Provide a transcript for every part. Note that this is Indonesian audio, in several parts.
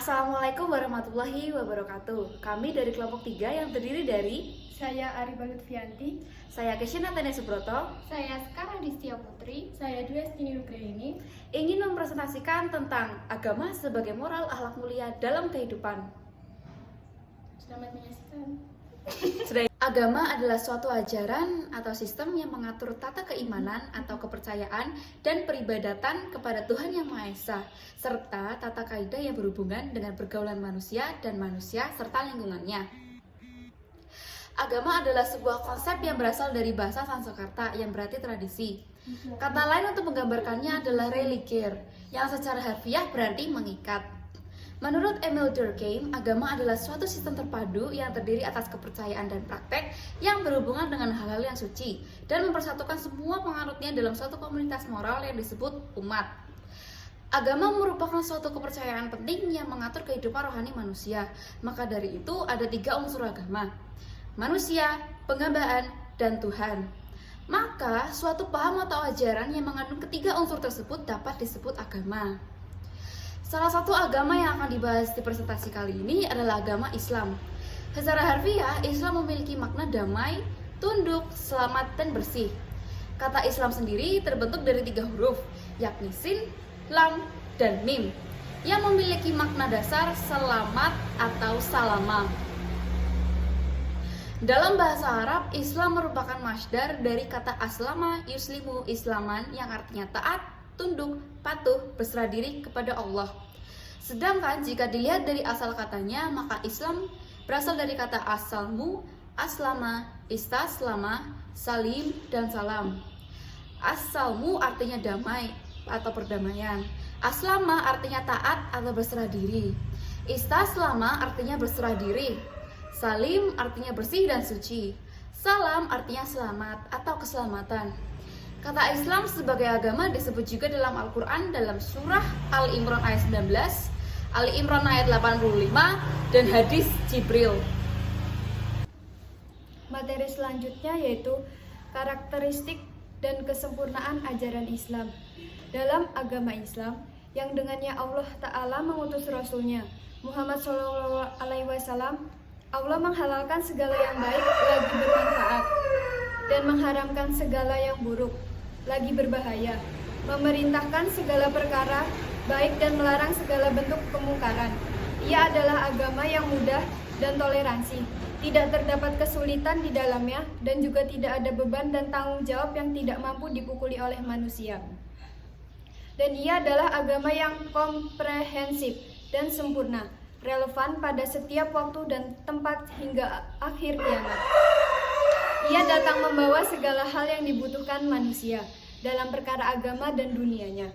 Assalamualaikum warahmatullahi wabarakatuh. Kami dari kelompok 3 yang terdiri dari Saya Arifah Lutfianti. saya Kesyana Tania Subroto Saya Sekarang Distia Putri. Saya Dwi Nugraini. ingin mempresentasikan tentang agama sebagai moral akhlak mulia dalam kehidupan. Selamat menyaksikan. Agama adalah suatu ajaran atau sistem yang mengatur tata keimanan atau kepercayaan dan peribadatan kepada Tuhan Yang Maha Esa, serta tata kaidah yang berhubungan dengan pergaulan manusia dan manusia serta lingkungannya. Agama adalah sebuah konsep yang berasal dari bahasa Sanskerta yang berarti tradisi. Kata lain untuk menggambarkannya adalah religere, yang secara harfiah berarti mengikat. Menurut Emile Durkheim, agama adalah suatu sistem terpadu yang terdiri atas kepercayaan dan praktek yang berhubungan dengan hal-hal yang suci dan mempersatukan semua penganutnya dalam suatu komunitas moral yang disebut umat. Agama merupakan suatu kepercayaan penting yang mengatur kehidupan rohani manusia. Maka dari itu ada 3 unsur agama: manusia, penghambaan, dan Tuhan. Maka suatu paham atau ajaran yang mengandung ketiga unsur tersebut dapat disebut agama. Salah satu agama yang akan dibahas di presentasi kali ini adalah agama Islam. Secara harfiah, Islam memiliki makna damai, tunduk, selamat, dan bersih. Kata Islam sendiri terbentuk dari 3 huruf, yakni sin, lam, dan mim, yang memiliki makna dasar selamat atau salama. Dalam bahasa Arab, Islam merupakan masdar dari kata aslama yuslimu islaman yang artinya taat, tunduk, patuh, berserah diri kepada Allah. Sedangkan jika dilihat dari asal katanya, maka Islam berasal dari kata asalmu, aslama, istaslama, salim, dan salam. Asalmu artinya damai atau perdamaian. Aslama artinya taat atau berserah diri. Istaslama artinya berserah diri. Salim artinya bersih dan suci. Salam artinya selamat atau keselamatan. Kata Islam sebagai agama disebut juga dalam Al-Quran dalam surah Al-Imran ayat 19, Al-Imran ayat 85, dan hadis Jibril. Materi selanjutnya yaitu karakteristik dan kesempurnaan ajaran Islam. Dalam agama Islam, yang dengannya Allah Ta'ala mengutus Rasulnya Muhammad SAW, Allah menghalalkan segala yang baik lagi bermanfaat dan mengharamkan segala yang buruk lagi berbahaya, memerintahkan segala perkara baik dan melarang segala bentuk kemungkaran. Ia adalah agama yang mudah dan toleransi, tidak terdapat kesulitan di dalamnya, dan juga tidak ada beban dan tanggung jawab yang tidak mampu dipukuli oleh manusia. Dan ia adalah agama yang komprehensif dan sempurna, relevan pada setiap waktu dan tempat hingga akhir kiamat. Ia datang membawa segala hal yang dibutuhkan manusia dalam perkara agama dan dunianya.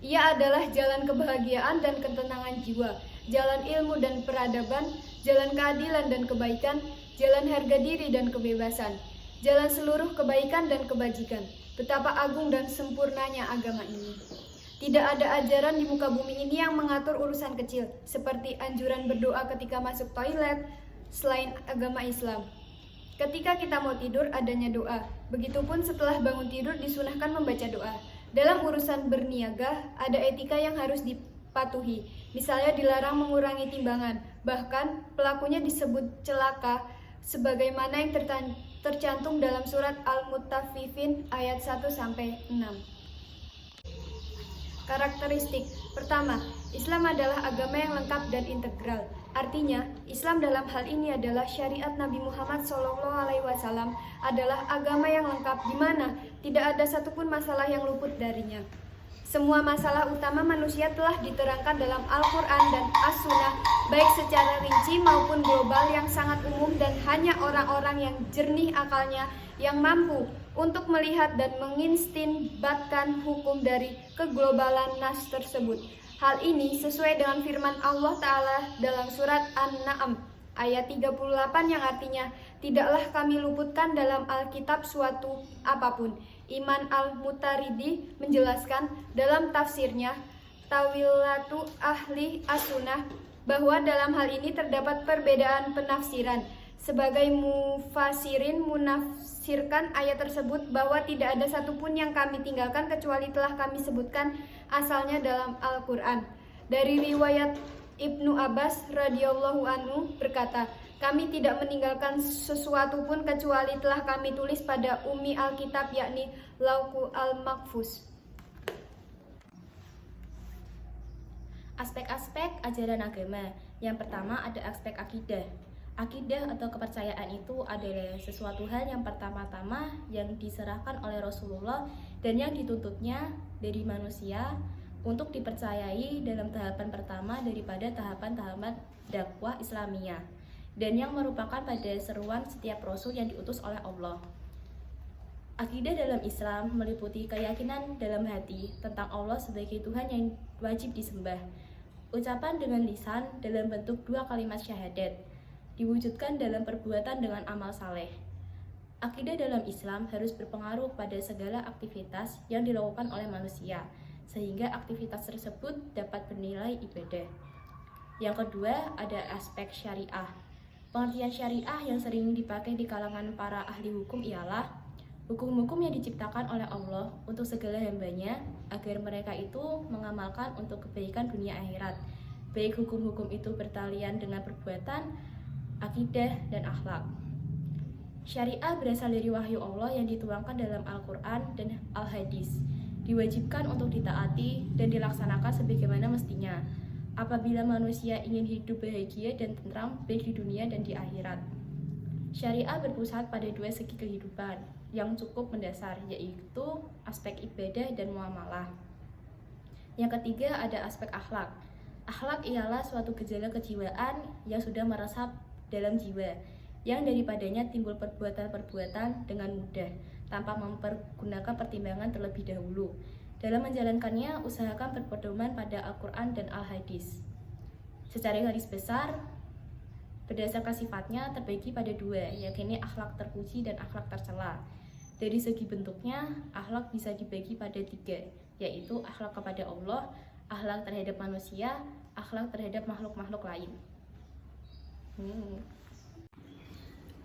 Ia adalah jalan kebahagiaan dan ketenangan jiwa, jalan ilmu dan peradaban, jalan keadilan dan kebaikan, jalan harga diri dan kebebasan, jalan seluruh kebaikan dan kebajikan. Betapa agung dan sempurnanya agama ini. Tidak ada ajaran di muka bumi ini yang mengatur urusan kecil, seperti anjuran berdoa ketika masuk toilet, selain agama Islam. Ketika kita mau tidur, adanya doa. Begitupun setelah bangun tidur, disunahkan membaca doa. Dalam urusan berniaga, ada etika yang harus dipatuhi. Misalnya dilarang mengurangi timbangan. Bahkan pelakunya disebut celaka, sebagaimana yang tercantum dalam surat Al-Mutaffifin ayat 1-6. Karakteristik. Pertama, Islam adalah agama yang lengkap dan integral. Artinya, Islam dalam hal ini adalah syariat Nabi Muhammad SAW adalah agama yang lengkap di mana tidak ada satupun masalah yang luput darinya. Semua masalah utama manusia telah diterangkan dalam Al-Quran dan As-Sunnah, baik secara rinci maupun global yang sangat umum, dan hanya orang-orang yang jernih akalnya yang mampu untuk melihat dan mengistinbatkan hukum dari keglobalan nas tersebut. Hal ini sesuai dengan firman Allah Ta'ala dalam surat An-Na'am ayat 38 yang artinya, tidaklah kami luputkan dalam Alkitab suatu apapun. Iman Al-Mutaridi menjelaskan dalam tafsirnya Tawilatu Ahli As-Sunnah bahwa dalam hal ini terdapat perbedaan penafsiran. Sebagai mufassirin menafsirkan ayat tersebut bahwa tidak ada satupun yang kami tinggalkan kecuali telah kami sebutkan asalnya dalam Al-Quran. Dari riwayat Ibnu Abbas radhiyallahu anhu berkata, kami tidak meninggalkan sesuatu pun kecuali telah kami tulis pada Ummi Alkitab, yakni Lauhul Mahfuz. Aspek-aspek ajaran agama. Yang pertama ada aspek akidah. Akidah atau kepercayaan itu adalah sesuatu hal yang pertama-tama yang diserahkan oleh Rasulullah dan yang dituntutnya dari manusia untuk dipercayai dalam tahapan pertama daripada tahapan-tahapan dakwah Islamiyah, dan yang merupakan pada seruan setiap Rasul yang diutus oleh Allah. Akidah dalam Islam meliputi keyakinan dalam hati tentang Allah sebagai Tuhan yang wajib disembah, ucapan dengan lisan dalam bentuk 2 kalimat syahadat, diwujudkan dalam perbuatan dengan amal saleh. Akidah dalam Islam harus berpengaruh pada segala aktivitas yang dilakukan oleh manusia, sehingga aktivitas tersebut dapat bernilai ibadah. Yang kedua, ada aspek syariah. Pengertian syariah yang sering dipakai di kalangan para ahli hukum ialah hukum-hukum yang diciptakan oleh Allah untuk segala hambanya agar mereka itu mengamalkan untuk kebaikan dunia akhirat, baik hukum-hukum itu bertalian dengan perbuatan, akidah, dan akhlak. Syariah berasal dari wahyu Allah yang dituangkan dalam Al-Quran dan Al-Hadis, diwajibkan untuk ditaati dan dilaksanakan sebagaimana mestinya apabila manusia ingin hidup bahagia dan tentram baik di dunia dan di akhirat. Syariah berpusat pada 2 segi kehidupan yang cukup mendasar, yaitu aspek ibadah dan muamalah. Yang ketiga ada aspek akhlak. Akhlak ialah suatu gejala kejiwaan yang sudah meresap dalam jiwa, yang daripadanya timbul perbuatan-perbuatan dengan mudah, tanpa mempergunakan pertimbangan terlebih dahulu. Dalam menjalankannya, usahakan berpedoman pada Al-Quran dan Al-Hadis. Secara garis besar, berdasarkan sifatnya terbagi pada 2, yakni akhlak terpuji dan akhlak tercela. Dari segi bentuknya, akhlak bisa dibagi pada 3, yaitu akhlak kepada Allah, akhlak terhadap manusia, akhlak terhadap makhluk-makhluk lain.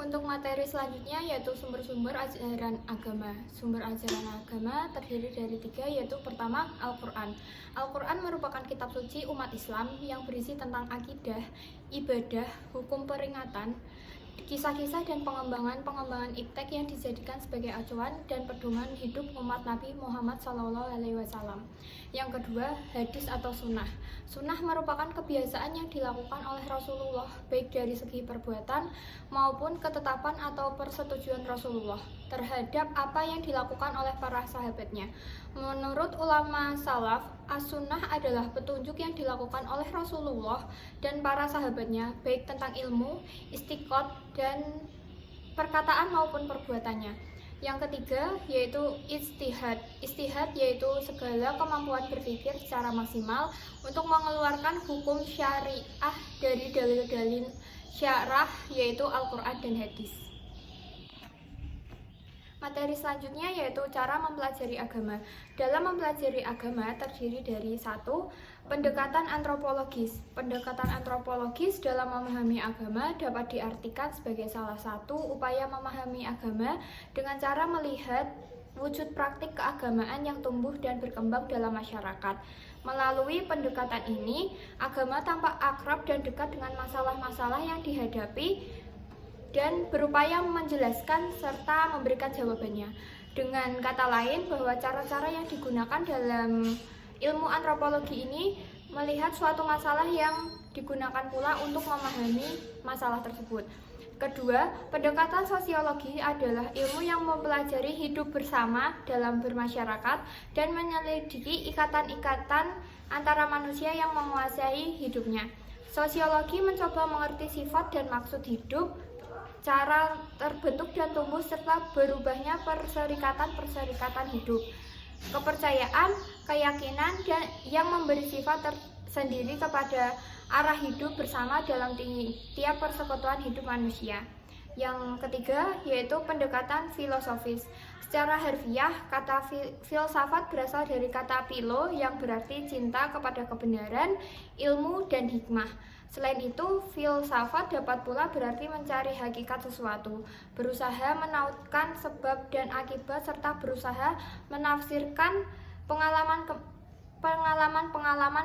Untuk materi selanjutnya yaitu sumber-sumber ajaran agama. Sumber ajaran agama terdiri dari 3, yaitu pertama Al-Quran. Al-Quran merupakan kitab suci umat Islam yang berisi tentang akidah, ibadah, hukum peringatan, kisah-kisah dan pengembangan iptek yang dijadikan sebagai acuan dan pedoman hidup umat Nabi Muhammad SAW. Yang kedua, hadis atau sunnah. Sunnah merupakan kebiasaan yang dilakukan oleh Rasulullah, baik dari segi perbuatan maupun ketetapan atau persetujuan Rasulullah terhadap apa yang dilakukan oleh para sahabatnya. Menurut ulama salaf, as-sunnah adalah petunjuk yang dilakukan oleh Rasulullah dan para sahabatnya, baik tentang ilmu, istiqot, dan perkataan maupun perbuatannya. Yang ketiga yaitu ijtihad. Ijtihad yaitu segala kemampuan berpikir secara maksimal untuk mengeluarkan hukum syariah dari dalil-dalil syarah yaitu Al-Quran dan hadis. Materi selanjutnya yaitu cara mempelajari agama. Dalam mempelajari agama terdiri dari 1. Pendekatan antropologis. Pendekatan antropologis dalam memahami agama dapat diartikan sebagai salah satu upaya memahami agama dengan cara melihat wujud praktik keagamaan yang tumbuh dan berkembang dalam masyarakat. Melalui pendekatan ini, agama tampak akrab dan dekat dengan masalah-masalah yang dihadapi dan berupaya menjelaskan serta memberikan jawabannya. Dengan kata lain, bahwa cara-cara yang digunakan dalam ilmu antropologi ini melihat suatu masalah yang digunakan pula untuk memahami masalah tersebut. Kedua, pendekatan sosiologi adalah ilmu yang mempelajari hidup bersama dalam bermasyarakat dan menyelidiki ikatan-ikatan antara manusia yang menguasai hidupnya. Sosiologi mencoba mengerti sifat dan maksud hidup, cara terbentuk dan tumbuh serta berubahnya perserikatan-perserikatan hidup, kepercayaan, keyakinan yang memberi sifat tersendiri kepada arah hidup bersama dalam tiap persekutuan hidup manusia. Yang ketiga yaitu pendekatan filosofis. Secara harfiah, kata filsafat berasal dari kata philo yang berarti cinta kepada kebenaran, ilmu, dan hikmah. Selain itu, filsafat dapat pula berarti mencari hakikat sesuatu, berusaha menautkan sebab dan akibat, serta berusaha menafsirkan pengalaman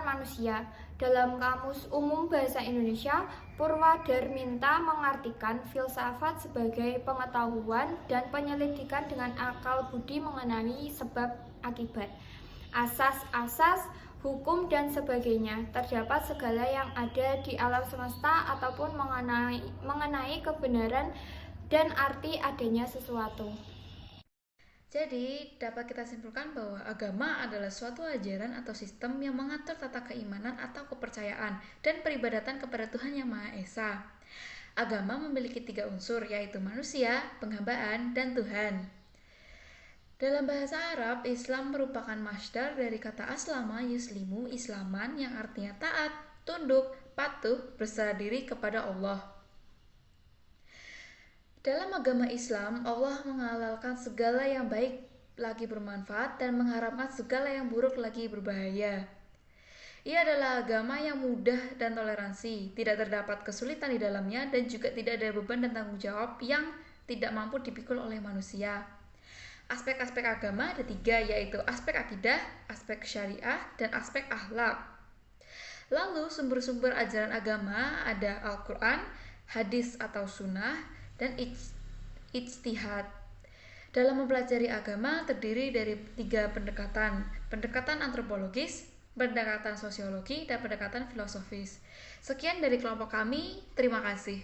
manusia. Dalam Kamus Umum Bahasa Indonesia, Purwadarminta mengartikan filsafat sebagai pengetahuan dan penyelidikan dengan akal budi mengenai sebab akibat, asas-asas, hukum, dan sebagainya. Terdapat segala yang ada di alam semesta ataupun mengenai kebenaran dan arti adanya sesuatu. Jadi, dapat kita simpulkan bahwa agama adalah suatu ajaran atau sistem yang mengatur tata keimanan atau kepercayaan dan peribadatan kepada Tuhan Yang Maha Esa. Agama memiliki 3 unsur, yaitu manusia, penghambaan, dan Tuhan. Dalam bahasa Arab, Islam merupakan masdar dari kata aslama yuslimu islaman yang artinya taat, tunduk, patuh, berserah diri kepada Allah. Dalam agama Islam, Allah menghalalkan segala yang baik lagi bermanfaat dan mengharamkan segala yang buruk lagi berbahaya. Ia adalah agama yang mudah dan toleransi, tidak terdapat kesulitan di dalamnya dan juga tidak ada beban dan tanggung jawab yang tidak mampu dipikul oleh manusia. Aspek-aspek agama ada 3, yaitu aspek akidah, aspek syariah, dan aspek akhlak. Lalu sumber-sumber ajaran agama ada Al-Quran, hadis atau sunnah, dan ijtihad. Dalam mempelajari agama terdiri dari 3 pendekatan: pendekatan antropologis, pendekatan sosiologi, dan pendekatan filosofis. Sekian dari kelompok kami, terima kasih.